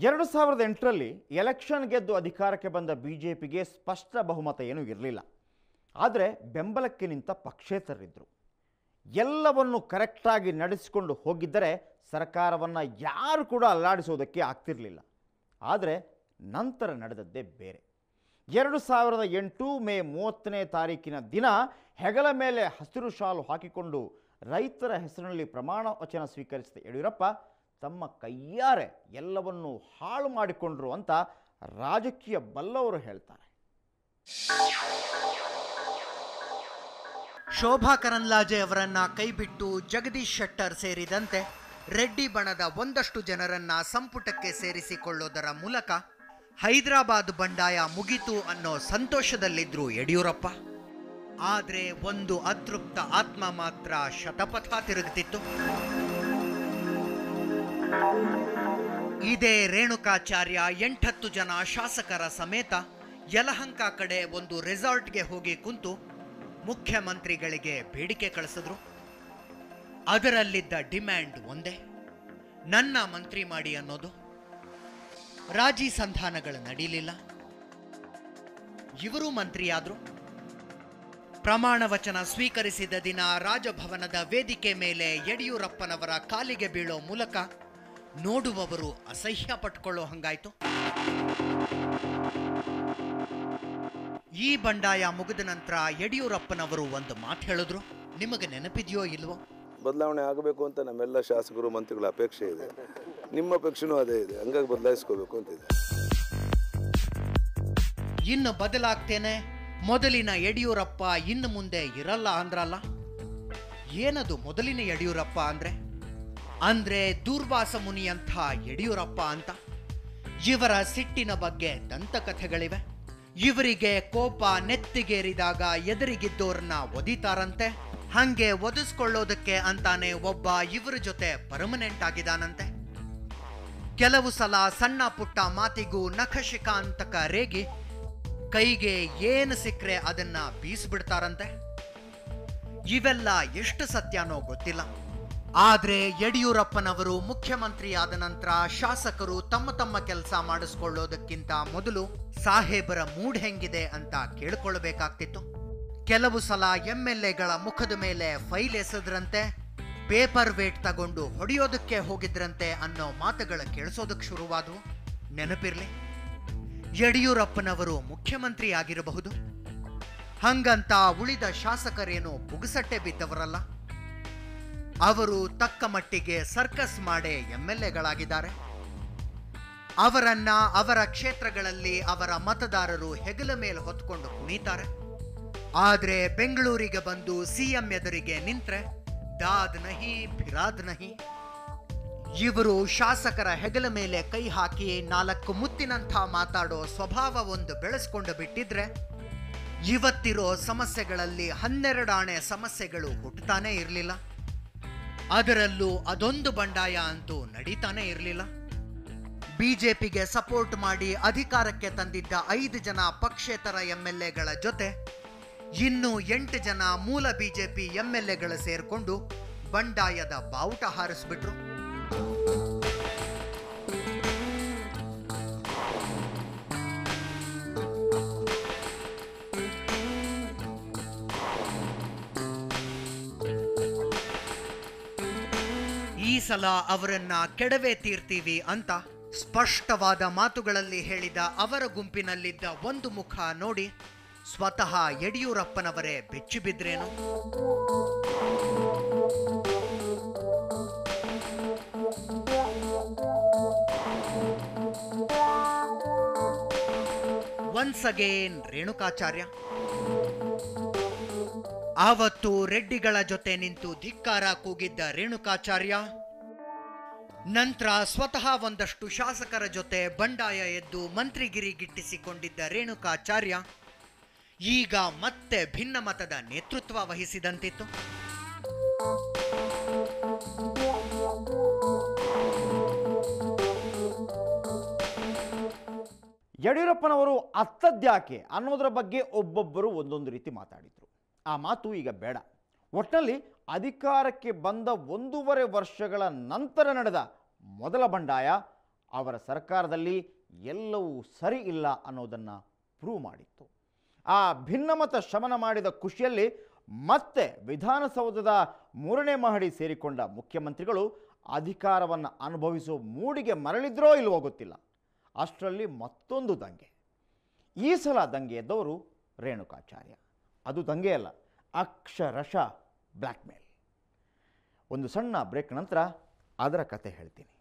2008ರಲ್ಲಿ election ಗೆದ್ದು ಅಧಿಕಾರಕ್ಕೆ ಬಂದ ಬಿಜೆಪಿಗೆ ಸ್ಪಷ್ಟ ಬಹುಮತ ಏನೂ ಇರಲಿಲ್ಲ. ಆದರೆ ಬೆಂಬಲಕ್ಕೆ ನಿಂತ ಪಕ್ಷೇತರರಿದ್ದರು. ಎಲ್ಲವನ್ನು ಕರೆಕ್ಟಾಗಿ ನಡೆಸಿಕೊಂಡು ಹೋಗಿದ್ದರೆ ಸರ್ಕಾರವನ್ನು ಯಾರು ಕೂಡ ಅಲ್ಲಾಡಿಸೋದಕ್ಕೆ ಆಗ್ತಿರಲಿಲ್ಲ. ಆದರೆ ನಂತರ ನಡೆದದ್ದೇ ಬೇರೆ. 2008 ಮೇ 30ನೇ ತಾರೀಕಿನ ದಿನ ಹೆಗಲ ಮೇಲೆ ಹಸಿರು ಶಾಲು ಹಾಕಿಕೊಂಡು ರೈತರ ಹೆಸರಿನಲ್ಲಿ ಪ್ರಮಾಣ ವಚನ ಸ್ವೀಕರಿಸಿದ ಯಡಿಯೂರಪ್ಪ ತಮ್ಮ ಕೈಯಾರೆ ಎಲ್ಲವನ್ನೂ ಹಾಳು ಮಾಡಿಕೊಂಡ್ರು ಅಂತ ರಾಜಕೀಯ ಬಲ್ಲವರು ಹೇಳ್ತಾರೆ. ಶೋಭಾ ಕರಂದ್ಲಾಜೆ ಅವರನ್ನ ಕೈಬಿಟ್ಟು ಜಗದೀಶ್ ಶೆಟ್ಟರ್ ಸೇರಿದಂತೆ ರೆಡ್ಡಿ ಬಣದ ಒಂದಷ್ಟು ಜನರನ್ನ ಸಂಪುಟಕ್ಕೆ ಸೇರಿಸಿಕೊಳ್ಳೋದರ ಮೂಲಕ ಹೈದರಾಬಾದ್ ಬಂಡಾಯ ಮುಗಿತು ಅನ್ನೋ ಸಂತೋಷದಲ್ಲಿದ್ರು ಯಡಿಯೂರಪ್ಪ. ಆದರೆ ಒಂದು ಅತೃಪ್ತ ಆತ್ಮ ಮಾತ್ರ ಶತಪಥ ತಿರುಗುತ್ತಿತ್ತು. ಇದೇ ರೇಣುಕಾಚಾರ್ಯ 8-10 ಜನ ಶಾಸಕರ ಸಮೇತ ಯಲಹಂಕ ಕಡೆ ಒಂದು ರೆಸಾರ್ಟ್ಗೆ ಹೋಗಿ ಕುಂತು ಮುಖ್ಯಮಂತ್ರಿಗಳಿಗೆ ಬೇಡಿಕೆ ಕಳಿಸಿದ್ರು. ಅದರಲ್ಲಿದ್ದ ಡಿಮ್ಯಾಂಡ್ ಒಂದೇ, ನನ್ನ ಮಂತ್ರಿ ಮಾಡಿ ಅನ್ನೋದು. ರಾಜಿ ಸಂಧಾನಗಳು ನಡೀಲಿಲ್ಲ. ಇವರು ಮಂತ್ರಿಯಾದ್ರು. ಪ್ರಮಾಣ ವಚನ ಸ್ವೀಕರಿಸಿದ ದಿನ ರಾಜಭವನದ ವೇದಿಕೆ ಮೇಲೆ ಯಡಿಯೂರಪ್ಪನವರ ಕಾಲಿಗೆ ಬೀಳೋ ಮೂಲಕ ನೋಡುವವರು ಅಸಹ್ಯ ಪಟ್ಕೊಳ್ಳೋ ಹಂಗಾಯ್ತು. ಈ ಬಂಡಾಯ ಮುಗಿದ ನಂತರ ಯಡಿಯೂರಪ್ಪನವರು ಒಂದು ಮಾತು ಹೇಳಿದ್ರು. ನಿಮಗೆ ನೆನಪಿದೆಯೋ ಇಲ್ವೋ? ಬದಲಾವಣೆ ಆಗಬೇಕು ಅಂತ ನಮ್ಮೆಲ್ಲ ಶಾಸಕರು ಮಂತ್ರಿಗಳ ಅಪೇಕ್ಷೆ ಇದೆ. ನಿಮ್ಮ ಅಪೇಕ್ಷೆನೂ ಅದೇ ಇದೆ, ಹಂಗಾಗಿ ಬದಲಾಯಿಸ್ಕೋಬೇಕು ಅಂತಿದೆ. ಇನ್ನು ಬದಲಾಗ್ತೇನೆ, ಮೊದಲಿನ ಯಡಿಯೂರಪ್ಪ ಇನ್ನು ಮುಂದೆ ಇರಲ್ಲ ಅಂದ್ರಲ್ಲ. ಏನದು ಮೊದಲಿನ ಯಡಿಯೂರಪ್ಪ ಅಂದ್ರೆ ದೂರ್ವಾಸ ಮುನಿಯಂಥ ಯಡಿಯೂರಪ್ಪ ಅಂತ. ಇವರ ಸಿಟ್ಟಿನ ಬಗ್ಗೆ ದಂತಕಥೆಗಳಿವೆ. ಇವರಿಗೆ ಕೋಪ ನೆತ್ತಿಗೇರಿದಾಗ ಎದುರಿಗಿದ್ದೋರನ್ನ ಒದಿತಾರಂತೆ. ಹಂಗೆ ಒದಿಸ್ಕೊಳ್ಳೋದಕ್ಕೆ ಅಂತಾನೆ ಒಬ್ಬ ಇವರ ಜೊತೆ ಪರ್ಮನೆಂಟ್ ಆಗಿದಾನಂತೆ. ಕೆಲವು ಸಲ ಸಣ್ಣ ಪುಟ್ಟ ಮಾತಿಗೂ ನಖಶಿಕಾಂತಕ ರೇಗಿ ಕೈಗೆ ಏನು ಸಿಕ್ಕರೆ ಅದನ್ನ ಬೀಸ್ಬಿಡ್ತಾರಂತೆ. ಇವೆಲ್ಲ ಎಷ್ಟು ಸತ್ಯನೋ ಗೊತ್ತಿಲ್ಲ. ಆದ್ರೆ ಯಡಿಯೂರಪ್ಪನವರು ಮುಖ್ಯಮಂತ್ರಿ ಆದ ನಂತರ ಶಾಸಕರು ತಮ್ಮ ತಮ್ಮ ಕೆಲಸ ಮಾಡಿಸ್ಕೊಳ್ಳೋದಕ್ಕಿಂತ ಮೊದಲು ಸಾಹೇಬರ ಮೂಡ್ ಹೆಂಗಿದೆ ಅಂತ ಕೇಳ್ಕೊಳ್ಬೇಕಾಗ್ತಿತ್ತು. ಕೆಲವು ಸಲ MLAಗಳ ಮುಖದ ಮೇಲೆ ಫೈಲ್ ಎಸೆದ್ರಂತೆ, ಪೇಪರ್ ವೇಟ್ ತಗೊಂಡು ಹೊಡೆಯೋದಕ್ಕೆ ಹೋಗಿದ್ರಂತೆ ಅನ್ನೋ ಮಾತುಗಳ ಕೇಳಿಸೋದಕ್ಕೆ ಶುರುವಾದವು. ನೆನಪಿರ್ಲಿ, ಯಡಿಯೂರಪ್ಪನವರು ಮುಖ್ಯಮಂತ್ರಿ ಆಗಿರಬಹುದು. ಹಂಗಂತ ಉಳಿದ ಶಾಸಕರೇನು ಬುಗುಸಟ್ಟೆ ಬಿದ್ದವರಲ್ಲ. ಅವರು ತಕ್ಕ ಮಟ್ಟಿಗೆ ಸರ್ಕಸ್ ಮಾಡೇ MLAಗಳಾಗಿದ್ದಾರೆ. ಅವರನ್ನ ಅವರ ಕ್ಷೇತ್ರಗಳಲ್ಲಿ ಅವರ ಮತದಾರರು ಹೆಗಲ ಮೇಲೆ ಹೊತ್ಕೊಂಡು ಕುಣಿತಾರೆ. ಆದ್ರೆ ಬೆಂಗಳೂರಿಗೆ ಬಂದು CM ಎದುರಿಗೆ ನಿಂತ್ರೆ ದಾದ್ ನಹಿ ಭಿರಾದ್ ನಹಿ. ಇವರು ಶಾಸಕರ ಹೆಗಲ ಮೇಲೆ ಕೈ ಹಾಕಿ 4 ಮುತ್ತಿನಂಥ ಮಾತಾಡೋ ಸ್ವಭಾವ ಒಂದು ಬೆಳೆಸ್ಕೊಂಡು ಬಿಟ್ಟಿದ್ರೆ ಇವತ್ತಿರೋ ಸಮಸ್ಯೆಗಳಲ್ಲಿ 12 ಆಣೆ ಸಮಸ್ಯೆಗಳು ಹುಟ್ಟುತ್ತಾನೆ ಇರಲಿಲ್ಲ. ಅದರಲ್ಲೂ ಅದೊಂದು ಬಂಡಾಯ ಅಂತೂ ನಡೀತಾನೆ ಇರಲಿಲ್ಲ. ಬಿಜೆಪಿಗೆ ಸಪೋರ್ಟ್ ಮಾಡಿ ಅಧಿಕಾರಕ್ಕೆ ತಂದಿದ್ದ 5 ಜನ ಪಕ್ಷೇತರ MLAಗಳ ಜೊತೆ ಇನ್ನು 8 ಜನ ಮೂಲ ಬಿಜೆಪಿ MLAಗಳು ಸೇರ್ಕೊಂಡು ಬಂಡಾಯದ ಬಾವುಟ ಹಾರಿಸ್ಬಿಟ್ರು. ಈ ಸಲ ಅವರನ್ನ ಕೆಡವೆ ತೀರ್ತೀವಿ ಅಂತ ಸ್ಪಷ್ಟವಾದ ಮಾತುಗಳಲ್ಲಿ ಹೇಳಿದ ಅವರ ಗುಂಪಿನಲ್ಲಿದ್ದ ಒಂದು ಮುಖ ನೋಡಿ ಸ್ವತಃ ಯಡಿಯೂರಪ್ಪನವರೇ ಬೆಚ್ಚಿಬಿದ್ರೇನು? Once again Renukacharya. ಆವತ್ತು ರೆಡ್ಡಿಗಳ ಜೊತೆ ನಿಂತು ಧಿಕ್ಕಾರ ಕೂಗಿದ್ದ ರೇಣುಕಾಚಾರ್ಯ, ನಂತರ ಸ್ವತಃ ಒಂದಷ್ಟು ಶಾಸಕರ ಜೊತೆ ಬಂಡಾಯ ಎದ್ದು ಮಂತ್ರಿಗಿರಿ ಗಿಟ್ಟಿಸಿಕೊಂಡಿದ್ದ ರೇಣುಕಾಚಾರ್ಯ ಈಗ ಮತ್ತೆ ಭಿನ್ನ ಮತದ ನೇತೃತ್ವ ವಹಿಸಿದಂತಿತ್ತು. ಯಡಿಯೂರಪ್ಪನವರು ಅತ್ತದ್ಯಾಕೆ ಅನ್ನೋದರ ಬಗ್ಗೆ ಒಬ್ಬೊಬ್ಬರು ಒಂದೊಂದು ರೀತಿ ಮಾತಾಡಿದರು. ಆ ಮಾತು ಈಗ ಬೇಡ. ಒಟ್ಟಿನಲ್ಲಿ ಅಧಿಕಾರಕ್ಕೆ ಬಂದ 1.5 ವರ್ಷಗಳ ನಂತರ ನಡೆದ ಮೊದಲ ಬಂಡಾಯ ಅವರ ಸರ್ಕಾರದಲ್ಲಿ ಎಲ್ಲವೂ ಸರಿ ಇಲ್ಲ ಅನ್ನೋದನ್ನು ಪ್ರೂವ್ ಮಾಡಿತ್ತು. ಆ ಭಿನ್ನಮತ ಶಮನ ಮಾಡಿದ ಖುಷಿಯಲ್ಲಿ ಮತ್ತೆ ವಿಧಾನಸೌಧದ 3ನೇ ಮಹಡಿ ಸೇರಿಕೊಂಡ ಮುಖ್ಯಮಂತ್ರಿಗಳು ಅಧಿಕಾರವನ್ನು ಅನುಭವಿಸುವ ಮೂಡಿಗೆ ಮರಳಿದ್ರೋ ಇಲ್ವೋ ಗೊತ್ತಿಲ್ಲ. ಅಷ್ಟರಲ್ಲಿ ಮತ್ತೊಂದು ದಂಗೆ. ಈ ಸಲ ದಂಗೆ ಎದ್ದವರು ರೇಣುಕಾಚಾರ್ಯ. ಅದು ದಂಗೆ ಅಲ್ಲ, ಅಕ್ಷರಶಃ ಬ್ಲ್ಯಾಕ್ ಮೇಲ್. ಒಂದು ಸಣ್ಣ ಬ್ರೇಕ್ ನಂತರ ಅದರ ಕತೆ ಹೇಳ್ತೀನಿ.